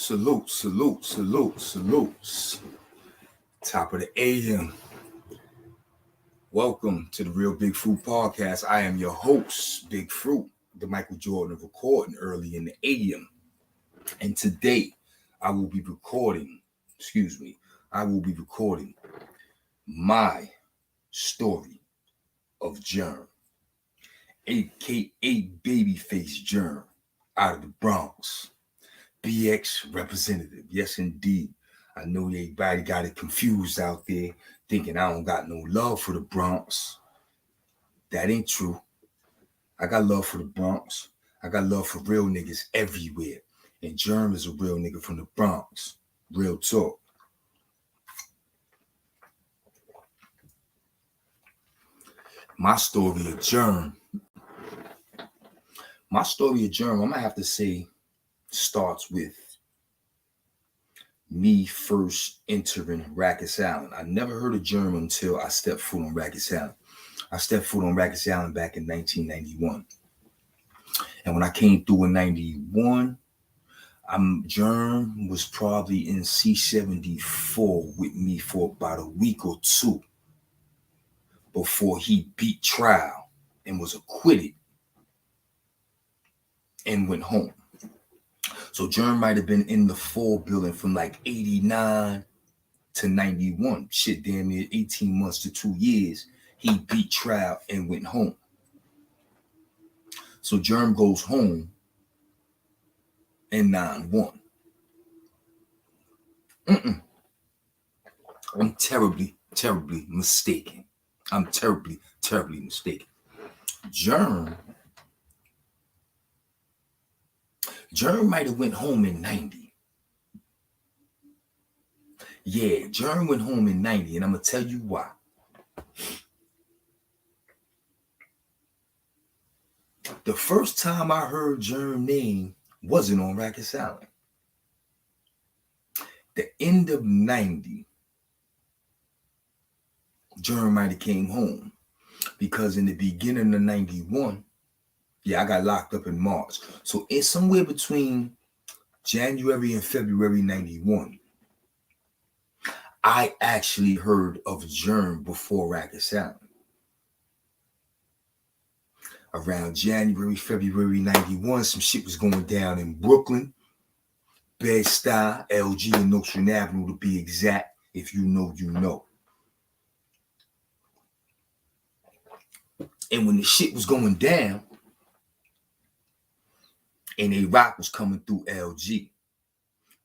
Salutes. Top of the AM. Welcome to the Real Big Fruit Podcast. I am your host, Big Fruit, the Michael Jordan of recording early in the AM. And today, I will be recording my story of Germ, aka Babyface Germ, out of the Bronx. BX representative. Yes, indeed. I know everybody got it confused out there, thinking I don't got no love for the Bronx. That ain't true. I got love for the Bronx. I got love for real niggas everywhere. And Germ is a real nigga from the Bronx. Real talk. My story of Germ, I'm going to have to say, starts with me first entering Rikers Island. I never heard of Germ until I stepped foot on Rikers Island. I stepped foot on Rikers Island back in 1991. And when I came through in 91, Germ was probably in C74 with me for about a week or two before he beat trial and was acquitted and went home. So Germ might have been in the full building from like 89 to 91. Shit, damn near 18 months to 2 years. He beat trial and went home. So Germ goes home in 91. I'm terribly mistaken. I'm terribly mistaken. Germ might have went home in 90. Yeah, Germ went home in 90, and I'm going to tell you why. The first time I heard Germ's name wasn't on Rikers Island. The end of 90, Germ might have came home because in the beginning of 91, I got locked up in March. So it's somewhere between January and February 91. I actually heard of Germ before Rikers Island. Around January, February 91, some shit was going down in Brooklyn, Bed-Stuy, LG, and Nostrand Avenue to be exact. If you know, you know. And when the shit was going down, NA Rock was coming through LG.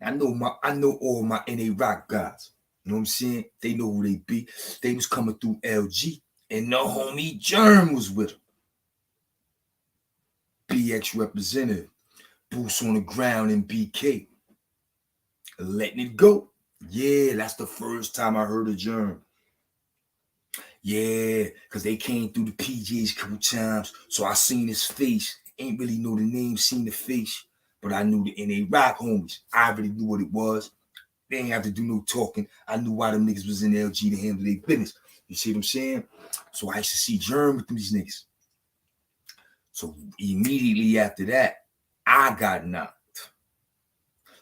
I know all my NA Rock guys. You know what I'm saying? They know who they be. They was coming through LG, and no homie Germ was with them. BX representative, boots on the ground in BK. Letting it go. Yeah, that's the first time I heard of Germ. Yeah, because they came through the PJs a couple times, so I seen his face. Ain't really know the name, seen the face, but I knew the NA Rock homies. I already knew what it was. They ain't have to do no talking. I knew why them niggas was in LG to handle their business. You see what I'm saying? So I used to see Germ with these niggas. So immediately after that, I got knocked.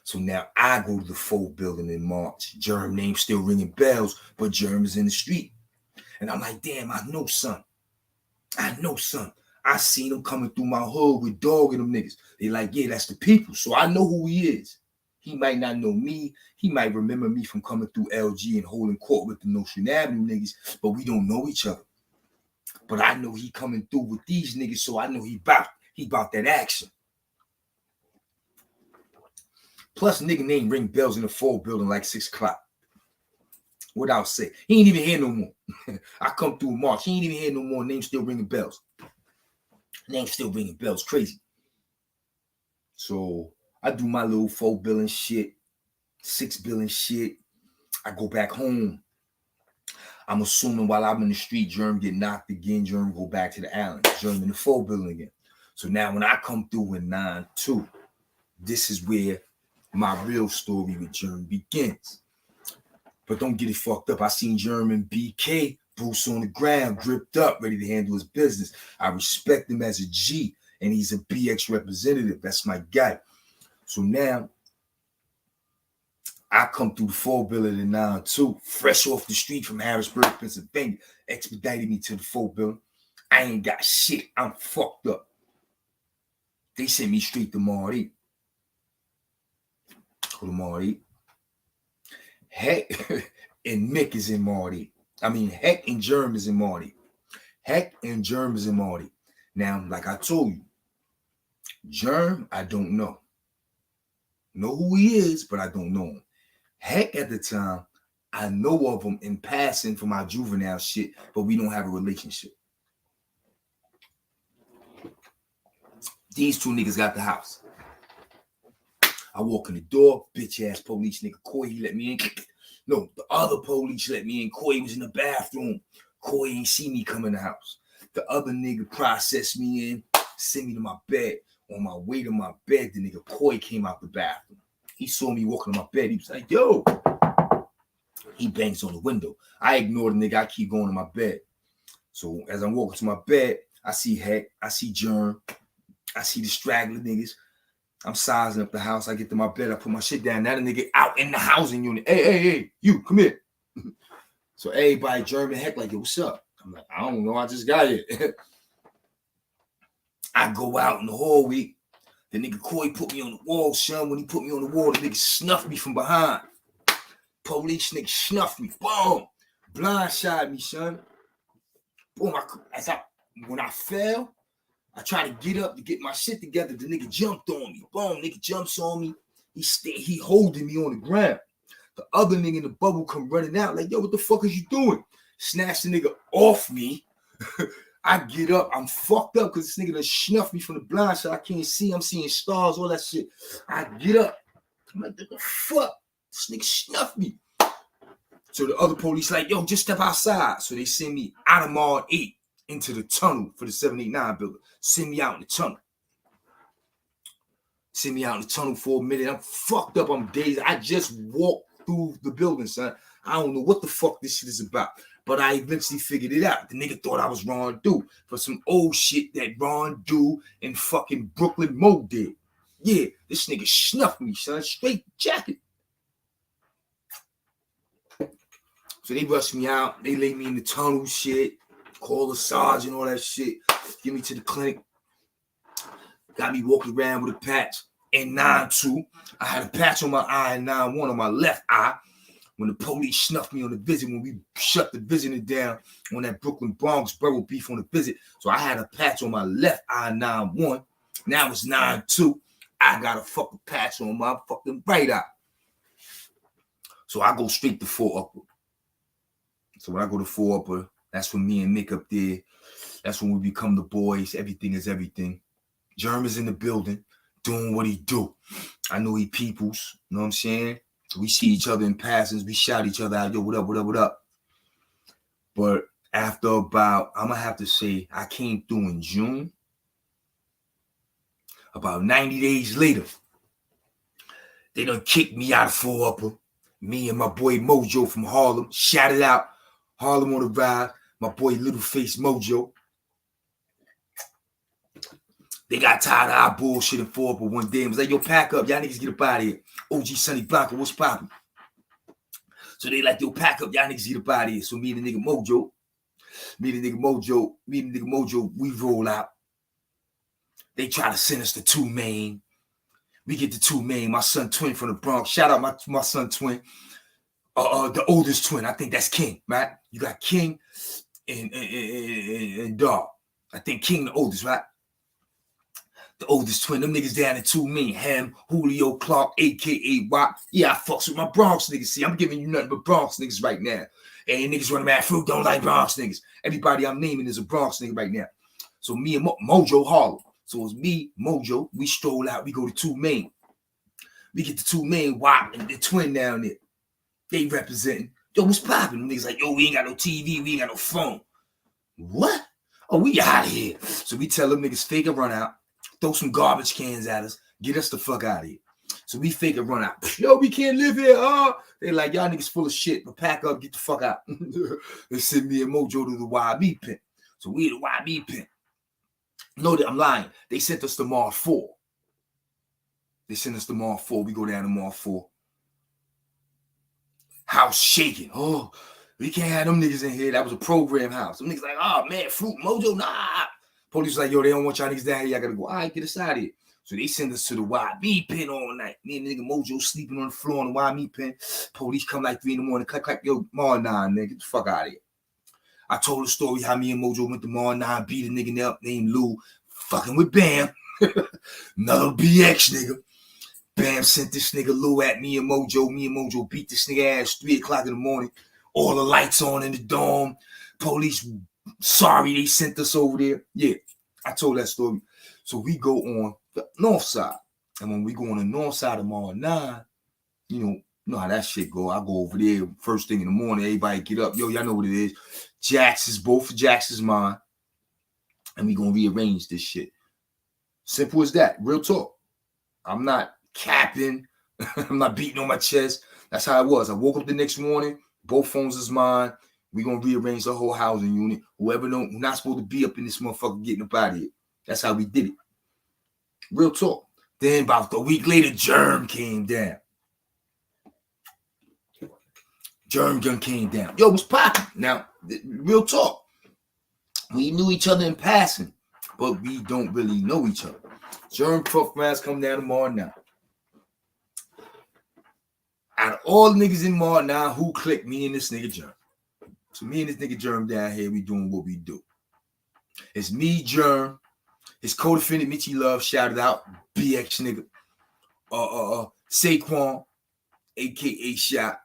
So now I go to the full building in March. Germ name still ringing bells, but Germ is in the street. And I'm like, damn, I know son. I seen him coming through my hood with dog and them niggas. They like, yeah, that's the people. So I know who he is. He might not know me. He might remember me from coming through LG and holding court with the Nostrand Avenue niggas, but we don't know each other. But I know he coming through with these niggas, so I know he about that action. Plus, nigga name ring bells in the full building like 6 o'clock. Without say, he ain't even here no more. I come through March, he ain't even here no more. Name still ringing bells. Crazy. So I do my little 4 billing shit, 6 billing shit. I go back home. I'm assuming while I'm in the street, Germ get knocked again. Germ go back to the island. Germ in the 4 building again. So now when I come through in 92, this is where my real story with Germ begins. But don't get it fucked up. I seen Germ in BK, boots on the ground, gripped up, ready to handle his business. I respect him as a G, and he's a BX representative. That's my guy. So now I come through the 4 building in 9-2, fresh off the street from Harrisburg, Pennsylvania, expedited me to the 4 building. I ain't got shit. I'm fucked up. They sent me straight to Marty. Go to Marty. Heck and Mick is in Marty. I mean, Heck and Germ is in Marty. Heck and Germ is in Marty. Now, like I told you, Germ, I don't know. Know who he is, but I don't know him. Heck, at the time, I know of him in passing for my juvenile shit, but we don't have a relationship. These two niggas got the house. I walk in the door, bitch ass police nigga Coy, he let me in. No, the other police let me in. Coy was in the bathroom. Coy ain't see me come in the house. The other nigga processed me in, sent me to my bed. On my way to my bed, the nigga Coy came out the bathroom. He saw me walking to my bed. He was like, yo. He bangs on the window. I ignore the nigga. I keep going to my bed. So as I'm walking to my bed, I see Heck. I see Germ. I see the straggler niggas. I'm sizing up the house. I get to my bed. I put my shit down. Now the nigga out in the housing unit. Hey, you, come here. So everybody, Germ and Heck, like, yo, what's up? I'm like, I don't know. I just got here. I go out in the hallway. The nigga Coy put me on the wall, son. When he put me on the wall, the nigga snuffed me from behind. Police nigga snuffed me. Boom. Blindsided me, son. Boom. When I fell, I tried to get up to get my shit together. The nigga jumped on me. Boom. Nigga jumps on me. He holding me on the ground. The other nigga in the bubble come running out like, yo, what the fuck is you doing? Snatch the nigga off me. I get up. I'm fucked up because this nigga done snuffed me from the blind side. I can't see. I'm seeing stars, all that shit. I get up. I'm like, what the fuck? This nigga snuffed me. So the other police like, yo, just step outside. So they send me out of Mall 8 into the tunnel for the 789 building. Send me out in the tunnel. Send me out in the tunnel for a minute. I'm fucked up. I'm dazed. I just walked through the building, son. I don't know what the fuck this shit is about. But I eventually figured it out. The nigga thought I was Ron Dew for some old shit that Ron Dew and fucking Brooklyn Mo did. Yeah, this nigga snuffed me, son. Straight jacket. So they rushed me out. They laid me in the tunnel shit. Call the sergeant, all that shit. Get me to the clinic. Got me walking around with a patch. In 9-2, I had a patch on my eye and 9-1 on my left eye. When the police snuffed me on the visit, when we shut the visitor down on that Brooklyn Bronx borough beef on the visit. So I had a patch on my left eye, 9-1. Now it's 9-2. I got a fucking patch on my fucking right eye. So I go straight to 4 upper. So when I go to 4 upper, that's when me and Mick up there. That's when we become the boys. Everything is everything. Germ is in the building, doing what he do. I know he peoples. You know what I'm saying? We see each other in passes. We shout each other out, yo, what up, what up, what up? But after about, I'm going to have to say, I came through in June. About 90 days later, they done kicked me out of 4 upper. Me and my boy Mojo from Harlem. Shouted out. Harlem on the ride. My boy Littleface Mojo. They got tired of our bullshit in 4 upper one day and was like, yo, pack up. Y'all niggas get up out of here. OG Sonny Blanco, what's poppin'? So they like, yo, pack up. Y'all niggas get up out of here. So me and the nigga Mojo, we roll out. They try to send us to 2 Main. We get to 2 Main. My son Twin from the Bronx. Shout out my son Twin. The oldest twin. I think that's King, right? You got King and Dog. I think King the oldest, right? The oldest twin. Them niggas down in 2 Main. Ham, Julio Clark, a.k.a. Wop. Yeah, I fucks with my Bronx niggas. See, I'm giving you nothing but Bronx niggas right now. And niggas running mad fruit don't like Bronx niggas. Everybody I'm naming is a Bronx nigga right now. So me and Mojo Harlem. So it's me, Mojo. We stroll out. We go to 2 Main. We get to 2 Main. Wop and the twin down there. They representing. Yo, what's popping? Niggas like, yo, we ain't got no TV. We ain't got no phone. What? Oh, we out of here. So we tell them niggas fake a run out. Throw some garbage cans at us. Get us the fuck out of here. So we fake a run out. Yo, we can't live here. They like, y'all niggas full of shit. But pack up, get the fuck out. They send me and Mojo to the YB pen. So we the YB pen. No, I'm lying. They sent us to Mall 4. They sent us to Mall 4. We go down to Mall 4. House shaking. Oh, we can't have them niggas in here. That was a program house. Them niggas like, oh man, Fruit Mojo, nah. Police like, yo, they don't want y'all niggas down here. Y'all gotta go. All right, get us out of here. So they send us to the YB pen all night. Me and nigga Mojo sleeping on the floor on the YB pen. Police come like 3 in the morning. Clack, yo, Mar 9, nigga, get the fuck out of here. I told the story how me and Mojo went to Mar 9, beat a nigga up named Lou, fucking with Bam. Another BX nigga. Bam sent this nigga Lou at me and Mojo. Me and Mojo beat this nigga ass 3 o'clock in the morning. All the lights on in the dome. Police, sorry they sent us over there. Yeah, I told that story. So we go on the north side. And when we go on the north side of Mar 9, you know how that shit go. I go over there first thing in the morning. Everybody get up. Yo, y'all know what it is. Both of Jax's mine. And we gonna rearrange this shit. Simple as that. Real talk. I'm not capping. I'm not beating on my chest. That's how it was. I woke up the next morning. Both phones is mine. We gonna rearrange the whole housing unit. Whoever who's not supposed to be up in this motherfucker getting up out of here. That's how we did it. Real talk. Then about a week later, Germ came down. Germ gun came down. Yo, what's poppin'? Now, real talk. We knew each other in passing, but we don't really know each other. Germ Puff Mask come down tomorrow now. Out of all the niggas in Mar now, who clicked? Me and this nigga Germ. So me and this nigga Germ down here, we doing what we do. It's me, Germ, his co-defendant Mitchie Love, shouted out, BX nigga. Saquon, aka Shot.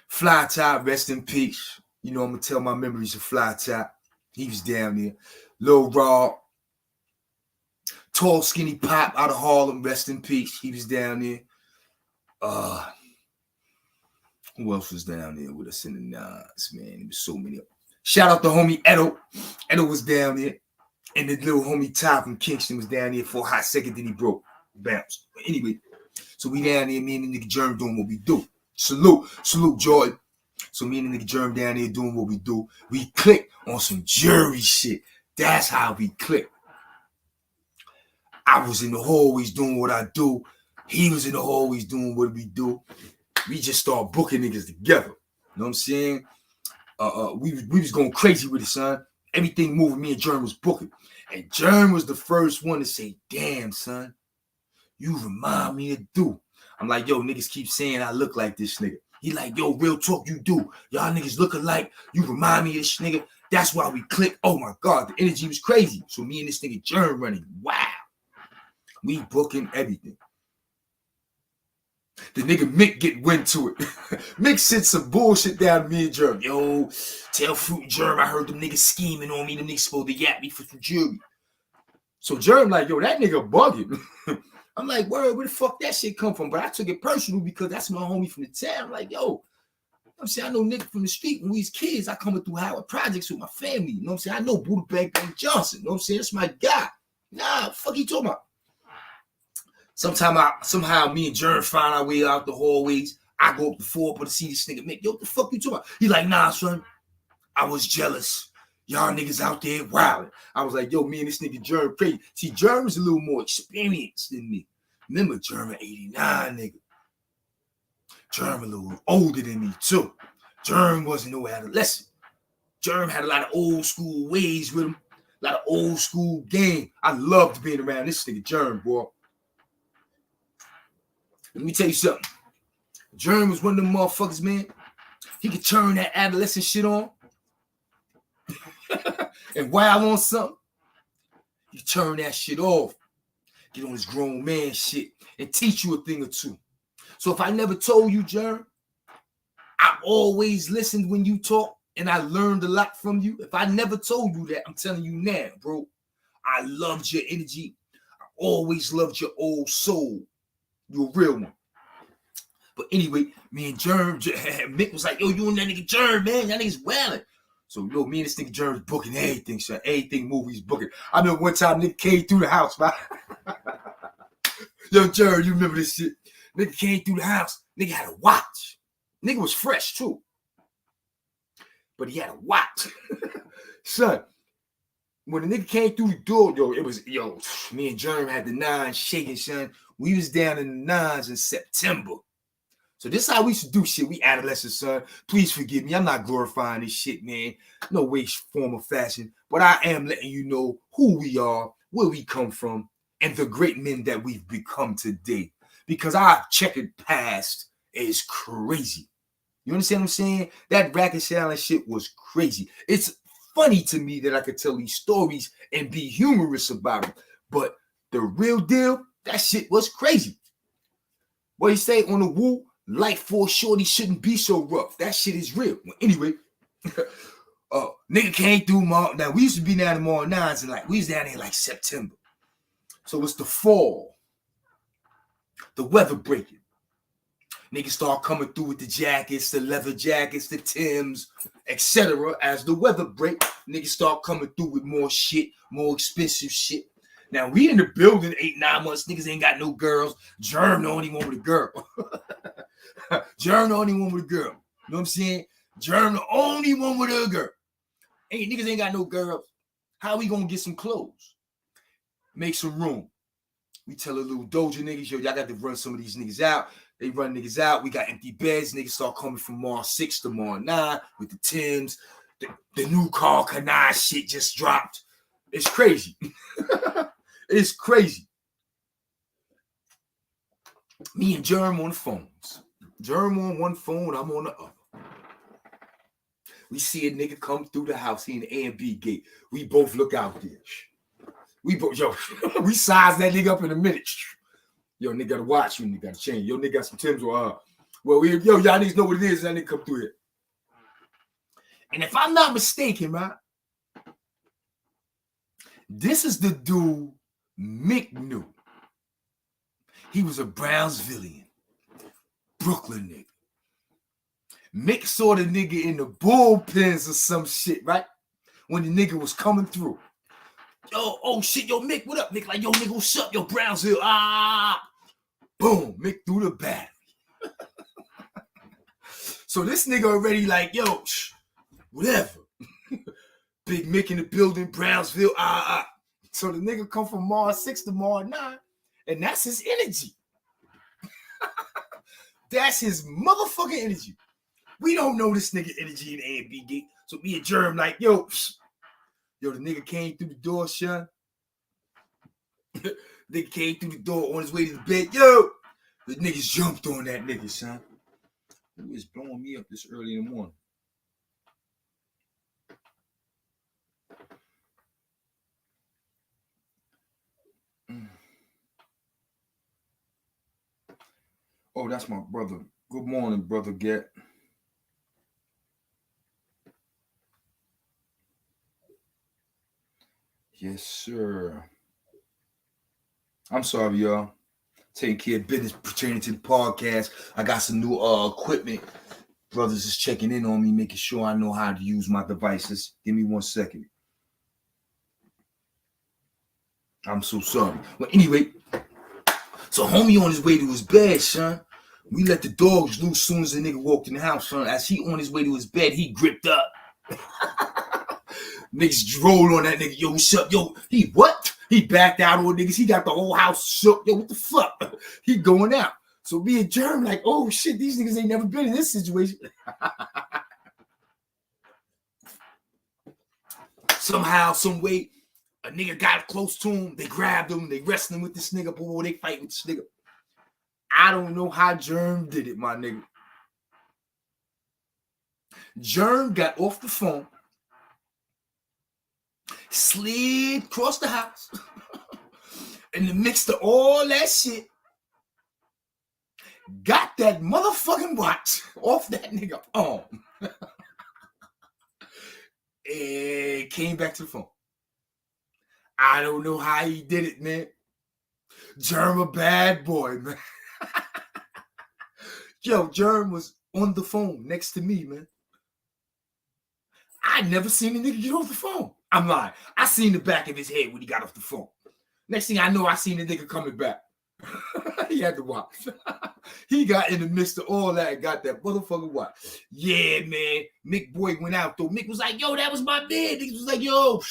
Fly Top, rest in peace. You know, I'm gonna tell my memories of Fly Top. He was down there. Lil Raw. Tall, skinny Pop out of Harlem, rest in peace. He was down there. Who else was down there with us in the nines, man? There was so many. Shout out to homie Edo. Edo was down there. And the little homie Ty from Kingston was down there for a hot second, then he broke. Bounced. Anyway, so we down there, me and the nigga Germ doing what we do. Salute, Jordan. So me and the nigga Germ down there doing what we do. We click on some jury shit. That's how we click. I was in the hallways doing what I do. He was in the hallways doing what we do. We just start booking niggas together. You know what I'm saying? We was going crazy with it, son. Everything moving, me and Germ was booking. And Germ was the first one to say, damn, son, you remind me of Duke. I'm like, yo, niggas keep saying I look like this nigga. He like, yo, real talk, you do. Y'all niggas look alike. You remind me of this nigga. That's why we click. Oh, my God, the energy was crazy. So me and this nigga Germ running. Wow. We booking everything. The nigga Mick get wind to it. Mick sent some bullshit down to me and Germ. Yo, tell Fruit and Germ I heard them niggas scheming on me. Them niggas supposed to yap me for some jury. So Germ like, yo, that nigga bugging. I'm like, where the fuck that shit come from? But I took it personal because that's my homie from the town. I'm like, yo, I'm saying, I know nigga from the street when we was kids. I coming through Howard Projects with my family. You know what I'm saying? I know Buddha Bank and Johnson. You know what I'm saying? That's my guy. Nah, fuck you talking about? Somehow me and Germ find our way out the hallways. I go up the floor to see this nigga Mick. Yo, what the fuck you talking about? He like, nah, son. I was jealous. Y'all niggas out there wilding. I was like, yo, me and this nigga Germ crazy. See, Germ is a little more experienced than me. Remember, Germ 89, nigga. Germ a little older than me, too. Germ wasn't no adolescent. Germ had a lot of old school ways with him. A lot of old school game. I loved being around this nigga Germ, boy. Let me tell you something. Germ was one of them motherfuckers, man. He could turn that adolescent shit on. And while on something, he turn that shit off. Get on his grown man shit and teach you a thing or two. So if I never told you, Germ, I always listened when you talk and I learned a lot from you. If I never told you that, I'm telling you now, bro. I loved your energy. I always loved your old soul. You're a real one. But anyway, me and Germ, Mick was like, yo, you and that nigga Germ, man. That nigga's wildin'. So, yo, me and this nigga Germ's booking everything, son. Everything movies booking. I remember one time nigga came through the house, man. Yo, Germ, you remember this shit? Nigga came through the house. Nigga had a watch. Nigga was fresh, too. But he had a watch. Son, when the nigga came through the door, me and Germ had the nines shaking, son. We was down in the nines in September. So this is how we used to do shit. We adolescents, son. Please forgive me. I'm not glorifying this shit, man. No way, form, or fashion. But I am letting you know who we are, where we come from, and the great men that we've become today. Because our checkered past is crazy. You understand what I'm saying? That Rikers Island shit was crazy. It's funny to me that I could tell these stories and be humorous about it. But the real deal, that shit was crazy. What you say on the woo? Life for shorty shouldn't be so rough. That shit is real. Well, anyway, nigga came through Mall. Now we used to be down in Mall 9s and like we was down there like September. So it's the fall. The weather breaking. Niggas start coming through with the jackets, the leather jackets, the Timbs, etc. As the weather break, niggas start coming through with more shit, more expensive shit. Now we in the building 8-9 months. Niggas ain't got no girls. Germ the only one with a girl. Germ the only one with a girl. You know what I'm saying? Germ the only one with a girl. Hey, niggas ain't got no girls. How we gonna get some clothes? Make some room. We tell a little doja niggas, yo, y'all got to run some of these niggas out. They run niggas out. We got empty beds. Niggas start coming from Mall 6 to Mall 9 with the Timbs. The new car Kanai shit just dropped. It's crazy. It's crazy. Me and Germ on the phones. Germ on one phone, I'm on the other. We see a nigga come through the house. He in the A and B gate. We both look out there. We both, yo, we size that nigga up in a minute. Yo, nigga gotta watch you, nigga gotta change. Yo, nigga got some Timbs or well, yo, y'all niggas know what it is, that nigga come through here. And if I'm not mistaken, right, this is the dude Mick knew. He was a Brownsvillian, Brooklyn nigga. Mick saw the nigga in the bullpens or some shit, right? When the nigga was coming through. Yo, oh shit, yo, Mick, what up? Mick, like, yo, nigga, what's up? Yo, Brownsville, boom, Mick threw the battery. So this nigga already like, yo, whatever. Big Mick in the building, Brownsville, So the nigga come from Mall 6 to Mall 9, and that's his energy. That's his motherfucking energy. We don't know this nigga energy in A and B gate. So me and Germ like, yo, the nigga came through the door, son. Nigga came through the door on his way to the bed. Yo, the niggas jumped on that nigga, son. Who is blowing me up this early in the morning? Oh, that's my brother. Good morning, brother Get. Yes, sir. I'm sorry, y'all. Taking care of business pertaining to the podcast. I got some new equipment. Brothers is checking in on me, making sure I know how to use my devices. Give me 1 second. I'm so sorry. Well, anyway, so homie on his way to his bed, son. We let the dogs loose as soon as the nigga walked in the house, son. As he on his way to his bed, he gripped up. Niggas rolled on that nigga. Yo, what's up? Yo, he what? He backed out on niggas. He got the whole house shook. Yo, what the fuck? He going out. So me and Germ like, oh shit, these niggas ain't never been in this situation. Somehow, some way, a nigga got close to him. They grabbed him. They wrestling with this nigga. Boy, they fight with this nigga. I don't know how Germ did it, my nigga. Germ got off the phone, slid across the house, in the midst of all that shit, got that motherfucking watch off that nigga arm, and came back to the phone. I don't know how he did it, man. Germ a bad boy, man. Yo, Germ was on the phone next to me, man. I never seen a nigga get off the phone. I'm lying. I seen the back of his head when he got off the phone. Next thing I know, I seen the nigga coming back. He had to watch. He got in the midst of all that and got that motherfucker watch. Yeah, man. Mick boy went out, though. Mick was like, yo, that was my man. Niggas was like, yo,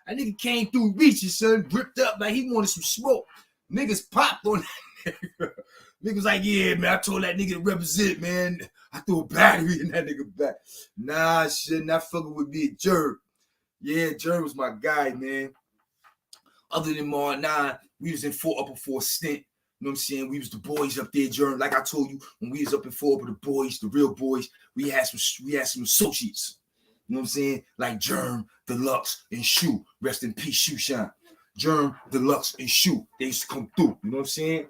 that nigga came through reaching, son, ripped up like he wanted some smoke. Niggas popped on that nigga. Nigga was like, yeah, man, I told that nigga to represent, man. I threw a battery in that nigga back. Nah, shit, not fucking with me, Germ. Yeah, Germ was my guy, man. Other than Mar 9, we was in upper 4 stint. You know what I'm saying? We was the boys up there, Germ. Like I told you, when we was up in 4 upper, the boys, the real boys, we had some associates. You know what I'm saying? Like Germ, Deluxe, and Shoe. Rest in peace, Shoe Shine. Germ, Deluxe, and Shoe. They used to come through. You know what I'm saying?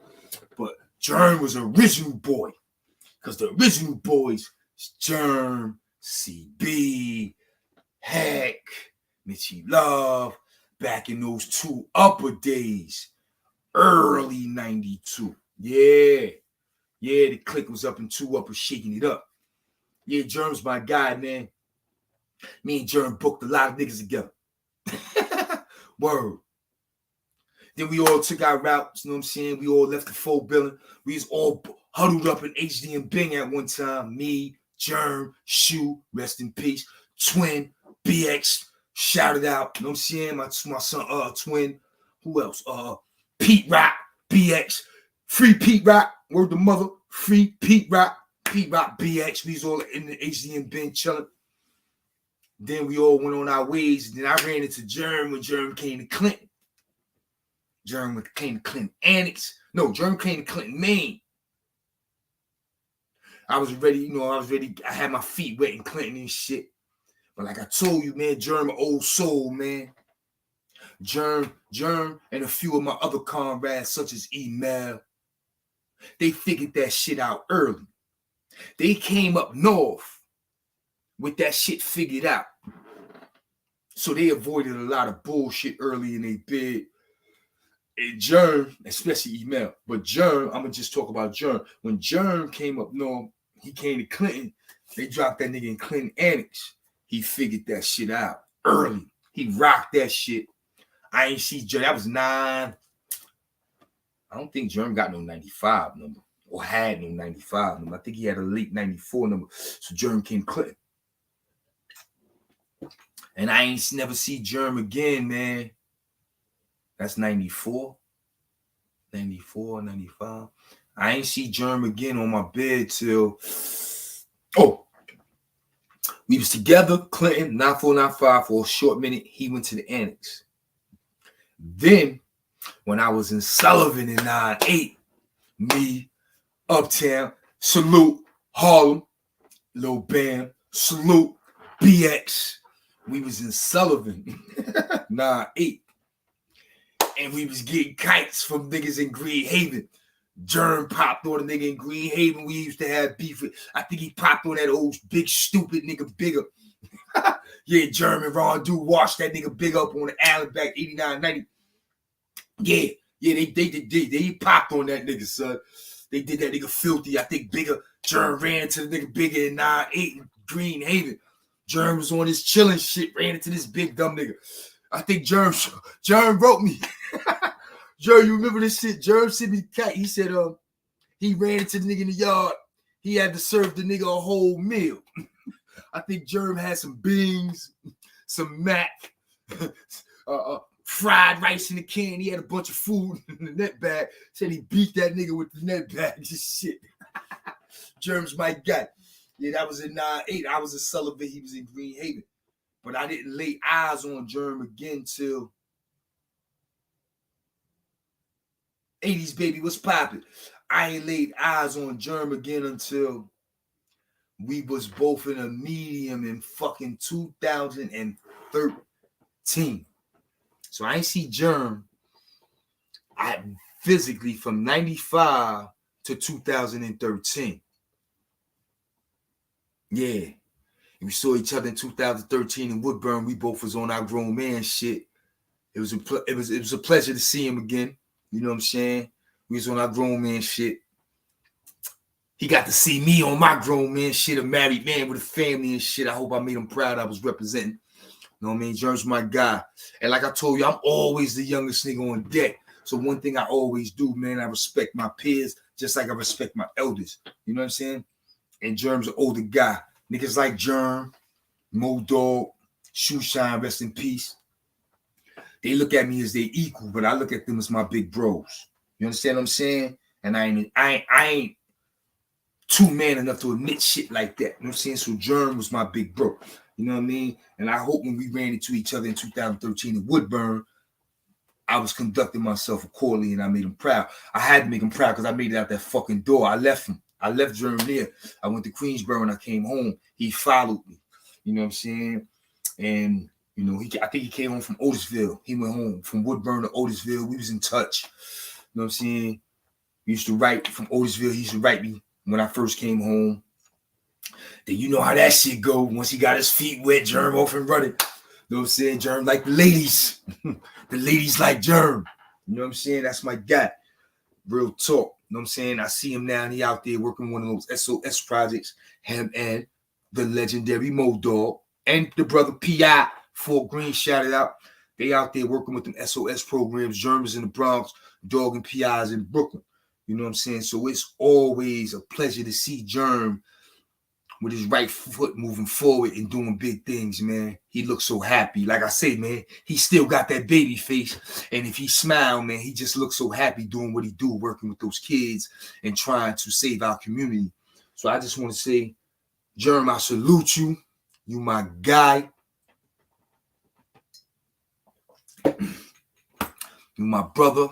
But Germ was an original boy. Because the original boys is Germ, CB, Heck, Mitchie Love, back in those 2 upper days. Early 92. Yeah. Yeah, the clique was up in 2 upper shaking it up. Yeah, Germ's my guy, man. Me and Germ booked a lot of niggas together. Word. Then we all took our routes, you know what I'm saying? We all left the 4 building. We was all huddled up in HD and Bing at one time. Me, Germ, Shoe, rest in peace. Twin, BX, shouted out. You know what I'm saying? My son, Twin. Who else? Pete Rock, BX. Free Pete Rock. Word the mother. Free Pete Rock. Pete Rock, BX. We was all in the HD and Bing chilling. Then we all went on our ways. Then I ran into Germ when Germ came to Clinton. Germ came to Clinton Annex. No, Germ came to Clinton, Maine. I was ready, I had my feet wet in Clinton and shit. But like I told you, man, Germ, old soul, man. Germ, and a few of my other comrades, such as Email, they figured that shit out early. They came up north with that shit figured out. So they avoided a lot of bullshit early in their bid. And Germ, especially Email, but Germ, I'm going to just talk about Germ. When Germ came up north, he came to Clinton, they dropped that nigga in Clinton Annex. He figured that shit out early. He rocked that shit. I ain't see Germ. That was 9. I don't think Germ got no 95 number or had no 95 number. I think he had a late 94 number. So Germ came to Clinton. And I ain't never see Germ again, man. That's 94, 95. I ain't see Germ again on my bed till, we was together, Clinton, 9495 for a short minute. He went to the Annex. Then, when I was in Sullivan in 98, me, Uptown, Salute, Harlem, Lil Bam, Salute, BX. We was in Sullivan, 98. And we was getting kites from niggas in Green Haven. Germ popped on a nigga in Green Haven. We used to have beef with. I think he popped on that old big stupid nigga Bigger. Yeah, Germ and Ron do washed that nigga Big up on the alley back 89, 90. Yeah, they popped on that nigga, son. They did that nigga filthy. I think Bigger, Germ ran into the nigga Bigger in 98 in Green Haven. Germ was on his chilling shit, ran into this big dumb nigga. I think Germ wrote me. Germ, you remember this shit? Germ sent me the cat. He said, he ran into the nigga in the yard. He had to serve the nigga a whole meal. I think Germ had some beans, some mac, fried rice in the can. He had a bunch of food in the net bag. Said he beat that nigga with the net bag. Just shit. Germ's my guy. Yeah, that was in 98. I was in Sullivan. He was in Green Haven. But I didn't lay eyes on Germ again till 80s, baby. What's poppin'? I ain't laid eyes on Germ again until we was both in a medium in fucking 2013. So I ain't see Germ physically from 95 to 2013. Yeah. We saw each other in 2013 in Woodburn. We both was on our grown man shit. It was a pleasure to see him again. You know what I'm saying? We was on our grown man shit. He got to see me on my grown man shit, a married man with a family and shit. I hope I made him proud. I was representing. You know what I mean? Germ's my guy. And like I told you, I'm always the youngest nigga on deck. So one thing I always do, man, I respect my peers just like I respect my elders. You know what I'm saying? And Germ's an older guy. Niggas like Germ, Mo Dog, Shoe Shine, rest in peace. They look at me as they equal, but I look at them as my big bros. You understand what I'm saying? And I ain't too man enough to admit shit like that. You know what I'm saying? So Germ was my big bro. You know what I mean? And I hope when we ran into each other in 2013 in Woodburn, I was conducting myself accordingly and I made him proud. I had to make him proud because I made it out that fucking door. I left him. I left Germ there. I went to Queensboro and I came home. He followed me. You know what I'm saying? And, you know, I think he came home from Otisville. He went home from Woodburn to Otisville. We was in touch. You know what I'm saying? He used to write from Otisville. He used to write me when I first came home. Then you know how that shit go. Once he got his feet wet, Germ off and running. You know what I'm saying? Germ like the ladies. The ladies like Germ. You know what I'm saying? That's my guy. Real talk. You know what I'm saying? I see him now and he out there working one of those SOS projects. Him and the legendary Mo Dog and the brother P.I. Fort Green shouted out. They out there working with them SOS programs. Germ is in the Bronx. Dog and P.I. is in Brooklyn. You know what I'm saying? So it's always a pleasure to see Germ with his right foot moving forward and doing big things, man. He looks so happy. Like I say, man, he still got that baby face. And if he smile, man, he just looks so happy doing what he do, working with those kids and trying to save our community. So I just want to say, Germ, I salute you. You my guy. You my brother.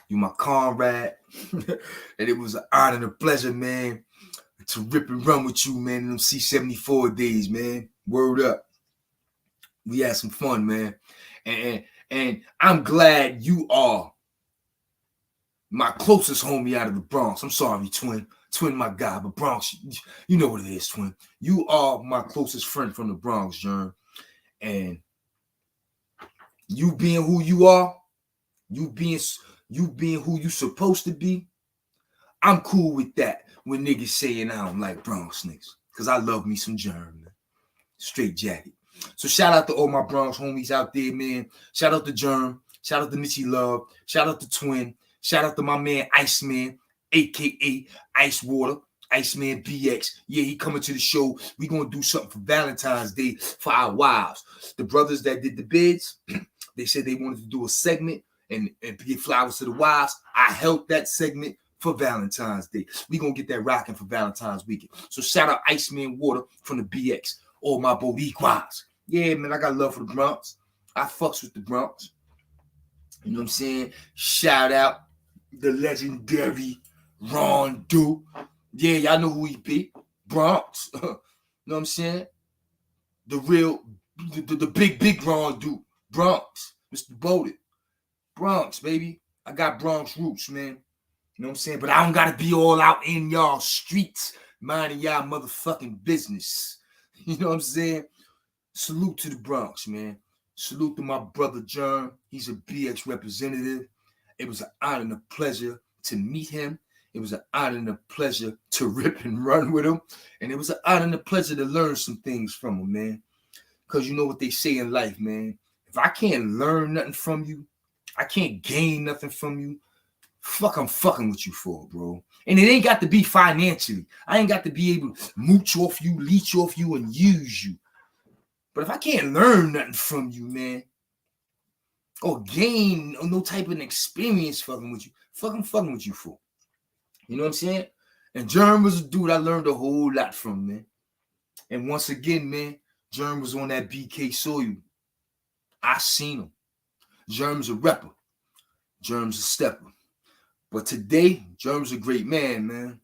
You my comrade. And it was an honor and a pleasure, man, to rip and run with you, man, in them C74 days, man. Word up. We had some fun, man. And I'm glad you are my closest homie out of the Bronx. I'm sorry, Twin. Twin, my guy, but Bronx, you know what it is, Twin. You are my closest friend from the Bronx, Germ. And you being who you are, you being who you supposed to be, I'm cool with that. When niggas saying I don't like Bronx niggas, because I love me some Germ, man. Straight jacket. So shout out to all my Bronx homies out there, man. Shout out to Germ. Shout out to Mitchie Love. Shout out to Twin. Shout out to my man Iceman, a.k.a. Ice Water, Iceman BX. Yeah, he coming to the show. We going to do something for Valentine's Day for our wives. The brothers that did the bids, they said they wanted to do a segment and give flowers to the wives. I helped that segment for Valentine's Day. We gonna get that rocking for Valentine's weekend. So shout out Iceman Water from the BX. All my Boricuas. Yeah, man, I got love for the Bronx. I fucks with the Bronx. You know what I'm saying? Shout out the legendary Ron Do. Yeah, y'all know who he be. Bronx. You know what I'm saying? The real, the big Ron Do. Bronx. Mr. Bowden. Bronx, baby. I got Bronx roots, man. You know what I'm saying? But I don't got to be all out in y'all streets, minding y'all motherfucking business. You know what I'm saying? Salute to the Bronx, man. Salute to my brother, Germ. He's a BX representative. It was an honor and a pleasure to meet him. It was an honor and a pleasure to rip and run with him. And it was an honor and a pleasure to learn some things from him, man. Because you know what they say in life, man. If I can't learn nothing from you, I can't gain nothing from you, fuck, I'm fucking with you for, bro. And it ain't got to be financially. I ain't got to be able to mooch off you, leech off you, and use you. But if I can't learn nothing from you, man, or gain no type of experience fucking with you, I'm fucking with you for. You know what I'm saying? And Germ was a dude I learned a whole lot from, man. And once again, man, Germ was on that BK soil. I seen him. Germ's a rapper. Germ's a stepper. But today, Germ's a great man.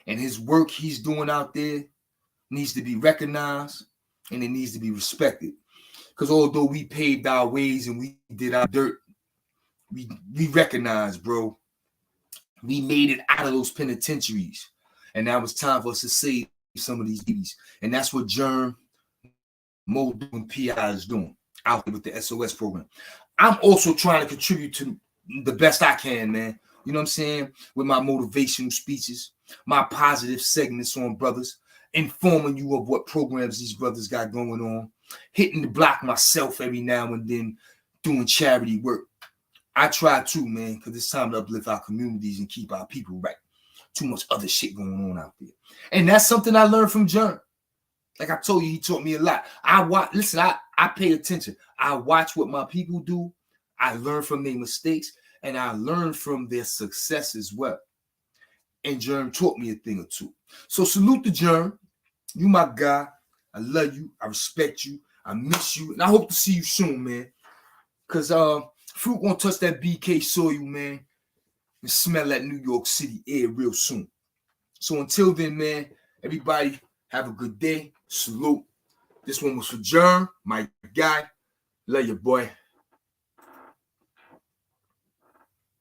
And his work he's doing out there needs to be recognized and it needs to be respected. Because although we paved our ways and we did our dirt, we recognize, bro, we made it out of those penitentiaries. And now it's time for us to save some of these babies. And that's what Germ, Mo, and P.I. is doing out there with the SOS program. I'm also trying to contribute to the best I can, man. You know what I'm saying? With my motivational speeches, my positive segments on brothers, informing you of what programs these brothers got going on, hitting the block myself every now and then, doing charity work. I try too, man, because it's time to uplift our communities and keep our people right. Too much other shit going on out there. And that's something I learned from Germ. Like I told you, he taught me a lot. I pay attention. I watch what my people do. I learn from their mistakes. And I learn from their success as well. and Germ taught me a thing or two. So salute to Germ. You my guy. I love you. I respect you. I miss you. And I hope to see you soon, man. Cause fruit gonna touch that BK soil, man, and smell that New York City air real soon. So until then, man, everybody have a good day. Salute. This one was for Germ, my guy. Love you, boy.